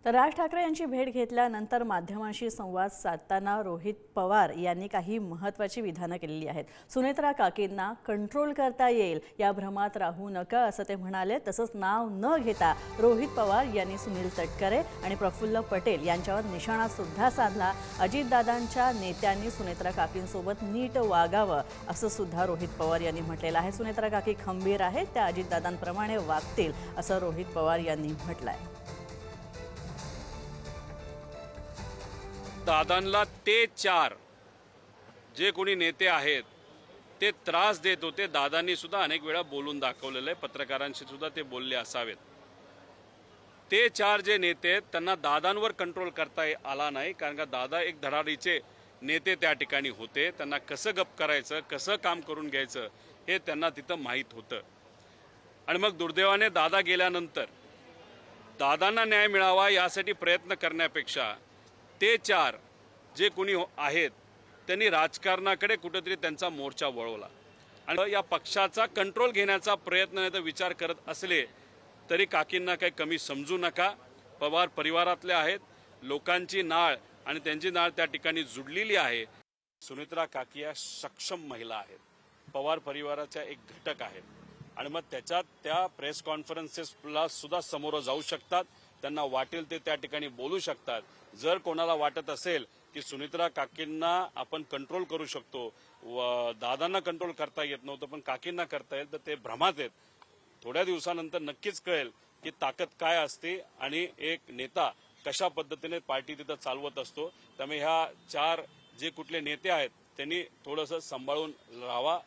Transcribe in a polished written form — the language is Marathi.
तर राज ठाकरे यांची भेट घेतल्यानंतर माध्यमांशी संवाद साधताना रोहित पवार यांनी काही महत्त्वाची विधानं केलेली आहेत। सुनेत्रा काकींना कंट्रोल करता येईल या भ्रमात राहू नका असं ते म्हणाले। तसंच नाव न घेता रोहित पवार यांनी सुनील तटकरे आणि प्रफुल्ल पटेल यांच्यावर निशाणा सुद्धा साधला। अजितदादांच्या नेत्यांनी सुनेत्रा काकींसोबत नीट वागावं असं सुद्धा रोहित पवार यांनी म्हटलेलं आहे। सुनेत्रा काकी खंबीर आहेत, त्या अजितदादांप्रमाणे वागतील असं रोहित पवार यांनी म्हटलंय। दादांना ते चार जे कोणी नेते आहेत ते त्रास देत होते, दादांनी सुद्धा अनेक वेळा बोलून दाखवलेलं आहे, पत्रकारांशी सुद्धा ते बोलले असावेत। ते चार जे नेते आहेत त्यांना दादांवर कंट्रोल करता आला नाही, कारण का दादा एक धडाडीचे नेते त्या ठिकाणी होते। त्यांना कसं गप करायचं, कसं काम करून घ्यायचं हे त्यांना तिथं माहीत होतं। आणि मग दुर्दैवाने दादा गेल्यानंतर दादांना न्याय मिळावा यासाठी प्रयत्न करण्यापेक्षा ते चार जे कोणी आहेत त्यांनी राजकारणाकडे कुठेतरी त्यांचा मोर्चा वळवला आणि या पक्षाचा कंट्रोल घेण्याचा प्रयत्न नाही तर विचार करत असले तरी काकींना काही कमी समजू नका। पवार परिवारातले आहेत, लोकांची नाळ आणि त्यांची नाळ त्या ठिकाणी जुडलेली आहे। सुनेत्रा काकी या सक्षम महिला आहेत, पवार परिवाराच्या एक घटक आहेत आणि मग त्याच्यात त्या प्रेस कॉन्फरन्सेसला सुद्धा समोर जाऊ शकतात, त्यांना वाटेल ते त्या ठिकाणी बोलू शकतात। जर कोणाला वाटत असेल की सुनेत्रा काकींना आपण कंट्रोल करू शकतो, दादांना कंट्रोल करता येत नव्हतं पण काकींना करता येईल, तर ते भ्रमात आहेत। थोड्या दिवसानंतर नक्कीच कळेल की ताकद काय असते आणि एक नेता कशा पद्धतीने पार्टी तिथं चालवत असतो। त्यामुळे ह्या चार जे कुठले नेते आहेत त्यांनी थोडंसं सांभाळून राहावा।